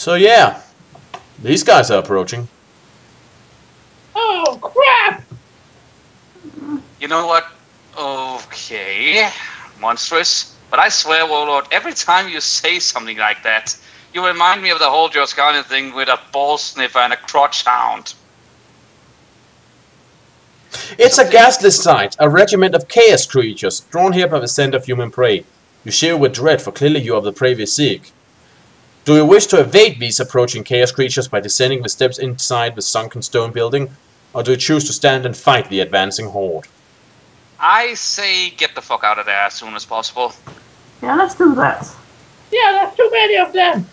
So yeah, these guys are approaching. Oh, crap! You know what? Okay, monstrous. But I swear, Warlord, every time you say something like that, you remind me of the whole George Carlin thing with a ball sniffer and a crotch hound. It's a gasless sight, a regiment of chaos creatures, drawn here by the scent of human prey. You shiver with dread, for clearly you are the prey they seek. Do you wish to evade these approaching chaos creatures by descending the steps inside the sunken stone building, or do you choose to stand and fight the advancing horde? I say get the fuck out of there as soon as possible. Yeah, let's do that. Yeah, there's too many of them!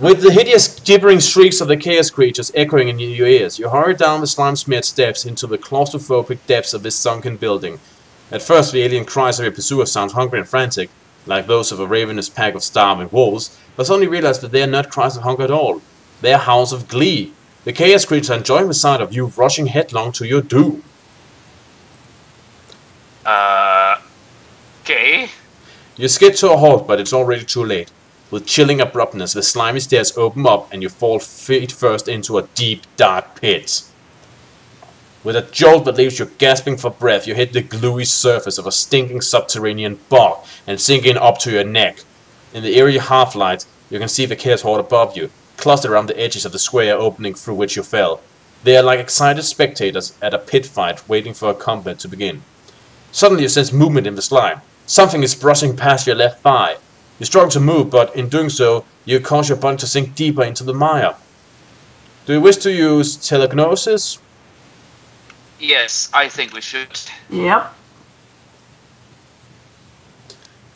With the hideous gibbering shrieks of the chaos creatures echoing in your ears, you hurry down the slime-smeared steps into the claustrophobic depths of this sunken building. At first, the alien cries of your pursuers sound hungry and frantic, like those of a ravenous pack of starving wolves, but suddenly realize that they are not cries of hunger at all. They are howls of glee. The chaos creatures are enjoying the sight of you rushing headlong to your doom. Okay. You skid to a halt, but it's already too late. With chilling abruptness, the slimy stairs open up and you fall feet first into a deep, dark pit. With a jolt that leaves you gasping for breath, you hit the gluey surface of a stinking subterranean bog and sink in up to your neck. In the eerie half-light, you can see the chaos horde above you, clustered around the edges of the square opening through which you fell. They are like excited spectators at a pit fight waiting for a combat to begin. Suddenly you sense movement in the slime. Something is brushing past your left thigh. You struggle to move, but in doing so, you cause your body to sink deeper into the mire. Do you wish to use telegnosis? Yes, I think we should. Yep.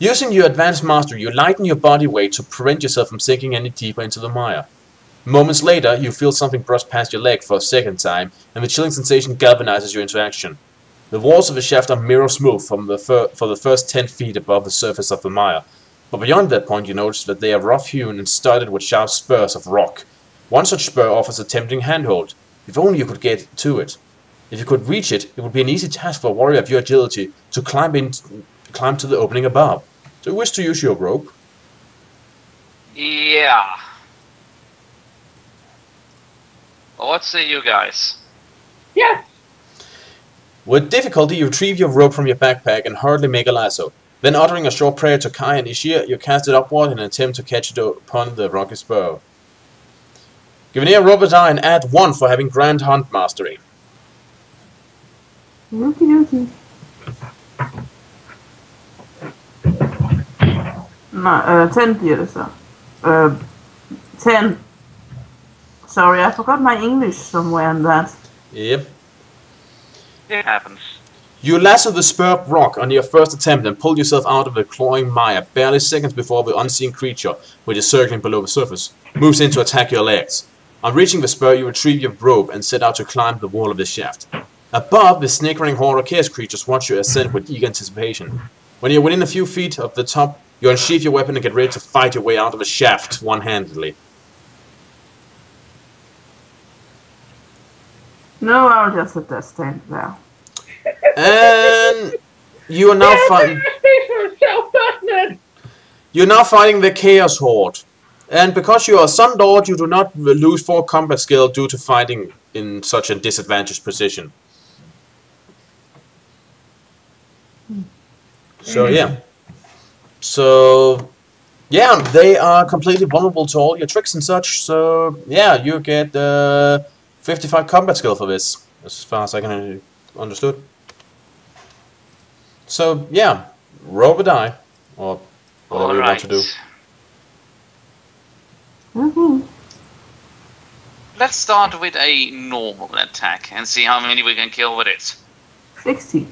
Using your advanced mastery, you lighten your body weight to prevent yourself from sinking any deeper into the mire. Moments later, you feel something brush past your leg for a second time, and the chilling sensation galvanizes you into action. The walls of the shaft are mirror smooth for the first 10 feet above the surface of the mire, but beyond that point you notice that they are rough-hewn and studded with sharp spurs of rock. One such spur offers a tempting handhold. If only you could get to it. If you could reach it, it would be an easy task for a warrior of your agility to climb to the opening above. Do you wish to use your rope? Yeah. Well, what say you guys? Yes! With difficulty, you retrieve your rope from your backpack and hurriedly make a lasso. Then, uttering a short prayer to Kai and Ishir, you cast it upward in an attempt to catch it upon the rocky spur. Give an ear rope a die and add 1 for having Grand Hunt Mastery. Okie Nej, 10 bliver det så. 10. Sorry, I forgot my English somewhere in that. Yep. It happens. You lasso the spur of rock on your first attempt and pull yourself out of the clawing mire barely seconds before the unseen creature, which is circling below the surface, moves in to attack your legs. On reaching the spur, you retrieve your rope and set out to climb the wall of the shaft. Above, the snickering horde of chaos creatures watch you ascend with eager anticipation. When you're within a few feet of the top, you unsheath your weapon and get ready to fight your way out of the shaft one-handedly. No, I'll just let that stand there. And you are now fighting. You're now fighting the Chaos Horde, and because you are Sun Lord, you do not lose 4 combat skill due to fighting in such a disadvantaged position. So yeah, they are completely vulnerable to all your tricks and such. So yeah, you get 55 combat skill for this, as far as I can understood. So yeah, roll a die, or whatever you want to do. Let's start with a normal attack and see how many we can kill with it. 60.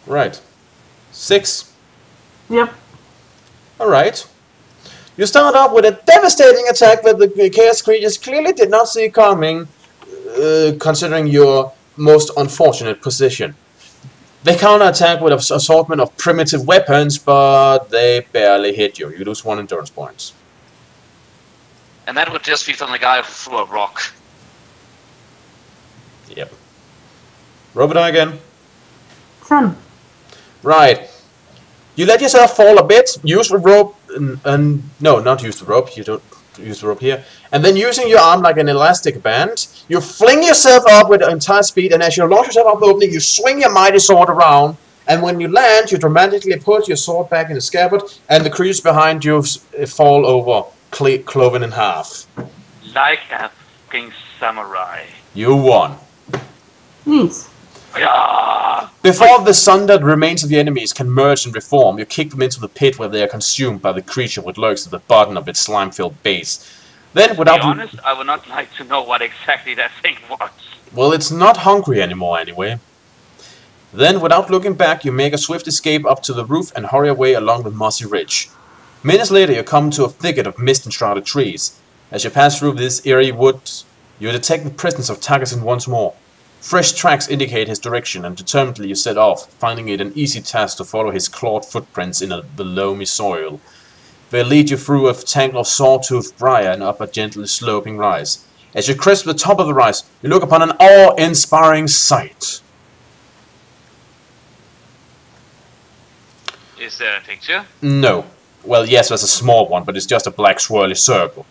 Right. 6. Yep. Alright. You start off with a devastating attack that the chaos creatures clearly did not see coming, considering your most unfortunate position. They counterattack with an assortment of primitive weapons, but they barely hit you. You lose 1 endurance points. And that would just be from the guy who threw a rock. Yep. Roll it on again. 10. Right. You let yourself fall a bit, use the rope, and no, not use the rope, you don't use the rope here. And then using your arm like an elastic band, you fling yourself up with entire speed, and as you launch yourself up the opening, you swing your mighty sword around, and when you land, you dramatically put your sword back in the scabbard, and the creatures behind you fall over, cloven in half. Like a fucking samurai. You won. Please. Yeah. Before the sundered remains of the enemies can merge and reform, you kick them into the pit where they are consumed by the creature which lurks at the bottom of its slime-filled base. Then, To be honest, I would not like to know what exactly that thing was. Well, it's not hungry anymore, anyway. Then, without looking back, you make a swift escape up to the roof and hurry away along the mossy ridge. Minutes later, you come to a thicket of mist-enshrouded trees. As you pass through this eerie woods, you detect the presence of Tagasin once more. Fresh tracks indicate his direction, and determinedly you set off, finding it an easy task to follow his clawed footprints in the loamy soil. They lead you through a tangle of sawtoothed briar and up a gently sloping rise. As you crest the top of the rise, you look upon an awe-inspiring sight. Is there a picture? No. Well, yes, there's a small one, but it's just a black swirly circle.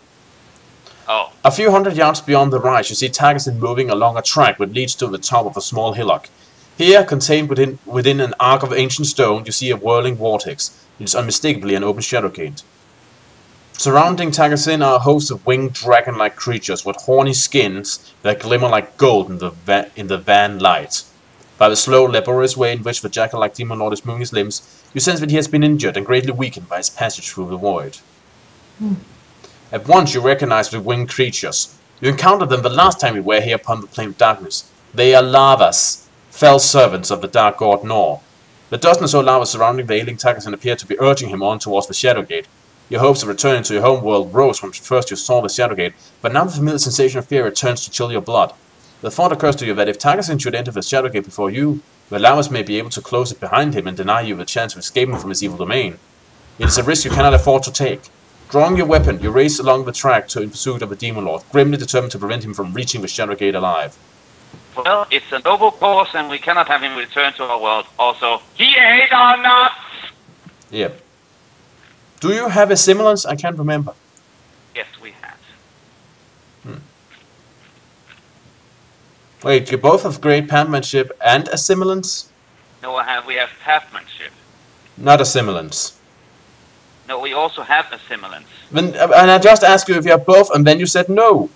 Oh. A few hundred yards beyond the rise, you see Tagasin moving along a track that leads to the top of a small hillock. Here, contained within an arc of ancient stone, you see a whirling vortex. It is unmistakably an open shadow gate. Surrounding Tagasin are a host of winged dragon-like creatures with horny skins that glimmer like gold in the van light. By the slow, laborious way in which the jackal-like demon lord is moving his limbs, you sense that he has been injured and greatly weakened by his passage through the void. At once you recognize the winged creatures. You encountered them the last time you were here upon the plane of darkness. They are lavas, fell servants of the dark god Nor. The dozen or so lavas surrounding the ailing Tagasin appear to be urging him on towards the Shadow Gate. Your hopes of returning to your home world rose when first you saw the Shadow Gate, but now the familiar sensation of fear returns to chill your blood. The thought occurs to you that if Tagasin should enter the Shadow Gate before you, the lavas may be able to close it behind him and deny you the chance of escaping from his evil domain. It is a risk you cannot afford to take. Drawing your weapon, you race along the track in pursuit of the Demon Lord, grimly determined to prevent him from reaching the Shadow Gate alive. Well, it's a noble cause and we cannot have him return to our world. Also, he ate our nuts! Yep. Do you have a semblance? I can't remember. Yes, we have. Wait, you both have great penmanship and a semblance? No, we have craftsmanship. Not a semblance. No, we also have a semblance. And I just asked you if you have both, and then you said no.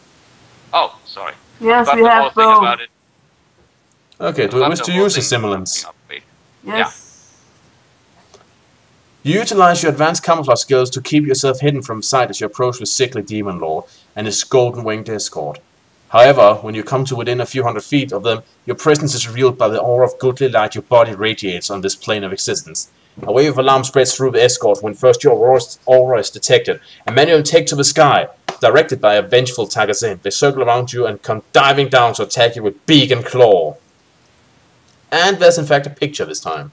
Oh, sorry. Yes, Forgot we the whole have thing both. about it. Okay, do you wish to use a semblance? Yes. You utilize your advanced camouflage skills to keep yourself hidden from sight as you approach the sickly Demon Lord and his golden-winged escort. However, when you come to within a few hundred feet of them, your presence is revealed by the aura of goodly light your body radiates on this plane of existence. A wave of alarm spreads through the escort when first your aura is detected, and many of them take to the sky. Directed by a vengeful Tagasin, they circle around you and come diving down to attack you with beak and claw. And there's in fact a picture this time.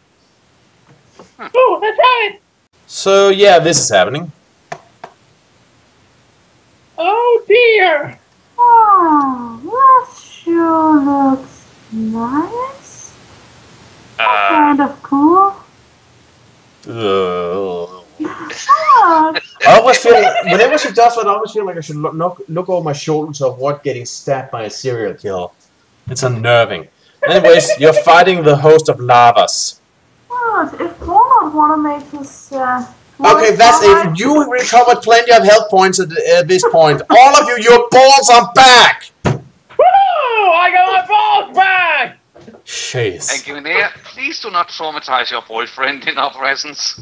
Oh, that's right. So yeah, this is happening. Oh dear. Oh, that sure looks nice. Kind of cool. Ugh. Oh, I always feel, whenever she does that, I always feel like I should look over my shoulder to avoid getting stabbed by a serial killer. It's unnerving. Anyways, you're fighting the host of lavas. oh, if Warlord wanna make his Okay, that's it. You recovered plenty of health points at this point. All of you, your balls are back! Woo! I got my balls back. Jeez. And Guinea, please do not traumatize your boyfriend in our presence.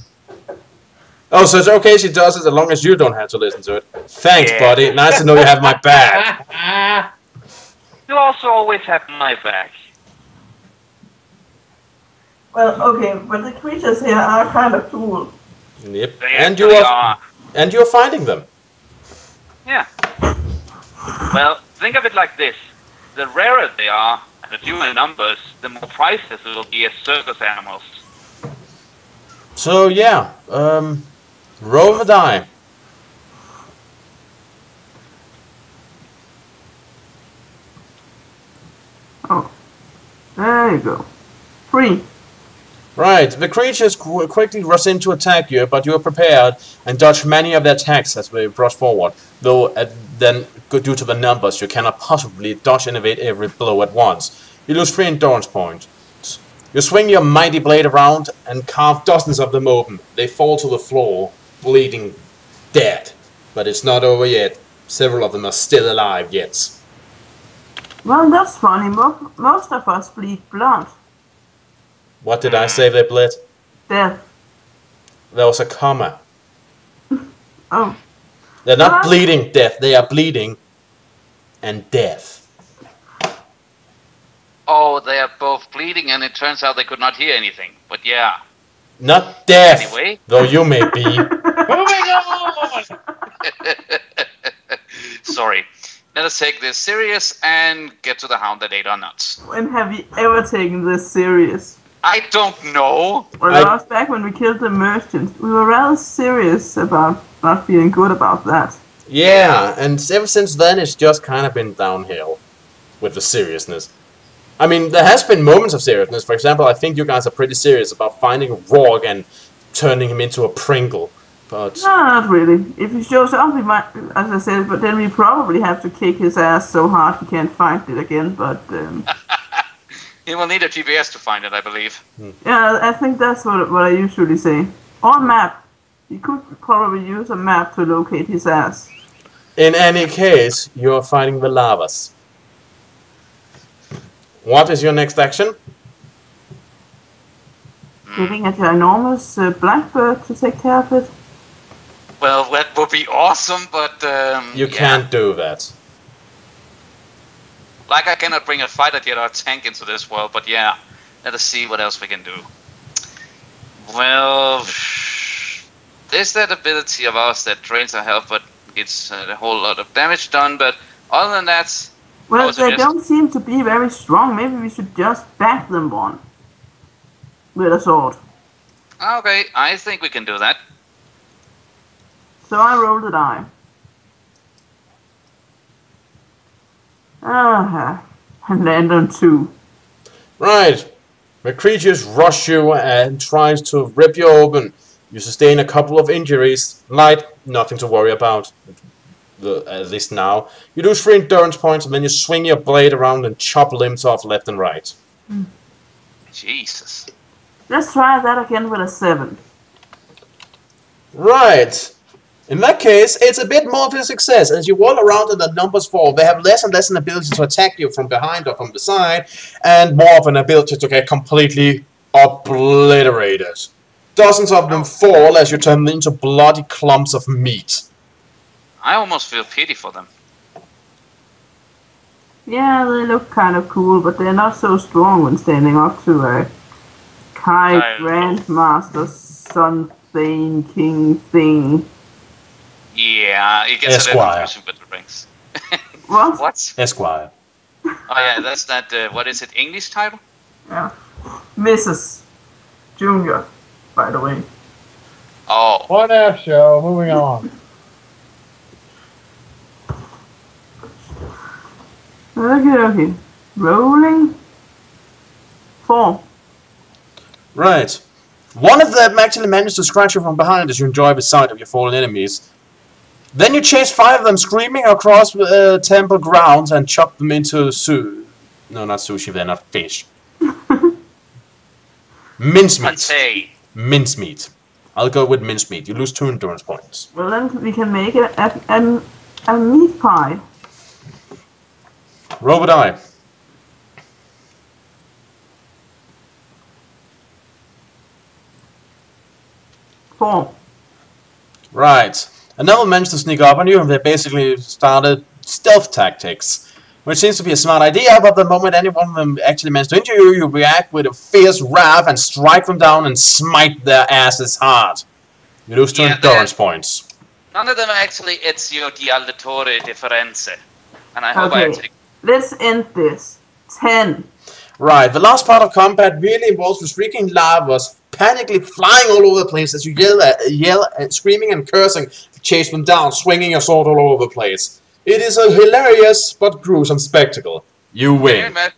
Oh, so it's okay she does it as long as you don't have to listen to it. Thanks, Yeah. buddy. Nice to know you have my back. You also always have my back. Well, okay, but the creatures here are kind of cool. Yep. They And actually are. you're finding them. Yeah. Well, think of it like this. The rarer they are, and the fewer numbers, the more priceless it will be as circus animals. So yeah, roll the die. Oh, there you go. 3. Right, the creatures quickly rush in to attack you, but you are prepared and dodge many of their attacks as they rush forward. Though then, due to the numbers, you cannot possibly dodge and evade every blow at once. You lose 3 endurance points. You swing your mighty blade around and carve dozens of them open. They fall to the floor, bleeding dead. But it's not over yet. Several of them are still alive yet. Well, that's funny. Most of us bleed blood. What did I say they bled? Death. There was a comma. Oh. They're not bleeding death, they are bleeding and death. Oh, they are both bleeding, and it turns out they could not hear anything. But yeah. Not death, Anyway. though you may be. Moving on! Sorry. Let us take this serious and get to the hound that ate our nuts. When have you ever taken this serious? I don't know. Well, last back when we killed the merchant, we were rather serious about not feeling good about that. Yeah, and ever since then it's just kind of been downhill with the seriousness. I mean, there has been moments of seriousness. For example, I think you guys are pretty serious about finding Rourke and turning him into a Pringle. But No, not really. If he shows up, we might, as I said, but then we probably have to kick his ass so hard he can't find it again, but... He will need a GPS to find it, I believe. Yeah, I think that's what I usually say. Or map. You could probably use a map to locate his ass. in any case, you are fighting the lavas. What is your next action? Getting a ginormous blackbird to take care of it. Well, that would be awesome, but You yeah. can't do that. Like, I cannot bring a fighter jet or a tank into this world, but yeah. Let us see what else we can do. Well, there's that ability of ours that drains our health, but gets a whole lot of damage done, but other than that... Well, they don't seem to be very strong. Maybe we should just back them one. With a sword. Okay, I think we can do that. So I rolled a die. And land on 2. Right. The creatures rush you and tries to rip you open. You sustain a couple of injuries. Light, nothing to worry about. At least now. You lose 3 endurance points and then you swing your blade around and chop limbs off left and right. Jesus. Let's try that again with a 7. Right. In that case, it's a bit more of a success. As you roll around and the numbers fall, they have less and less an ability to attack you from behind or from the side, and more of an ability to get completely obliterated. Dozens of them fall as you turn them into bloody clumps of meat. I almost feel pity for them. Yeah, they look kind of cool, but they're not so strong when standing up to a Kai Grandmaster something king thing. Yeah, it gets Esquire. a little confusing with the rings. What? What? Esquire. Oh yeah, that's that, what is it, English title? Yeah. Mrs. Junior, by the way. Oh. What F show? Moving on. Okay. Rolling. 4. Right. One of them actually managed to scratch you from behind as you enjoy the sight of your fallen enemies. Then you chase 5 of them screaming across temple grounds and chop them into No, not sushi, they're not fish. Mincemeat. Pate. Mincemeat. I'll go with mincemeat. You lose 2 endurance points. Well, then we can make it a meat pie. Roll a die. 4. Right. Another managed to sneak up on you and they basically started stealth tactics. Which seems to be a smart idea, but the moment any one of them actually managed to injure you, you react with a fierce wrath and strike them down and smite their asses hard. You lose 2 endurance points. None of them actually Ezio di Allatore Differenze. And I hope I Okay, actually... let's end this. 10. Right, the last part of combat really involves the shrieking lavas panically flying all over the place as you yell, screaming and cursing to chase them down, swinging your sword all over the place. It is a hilarious but gruesome spectacle. You Can you win. imagine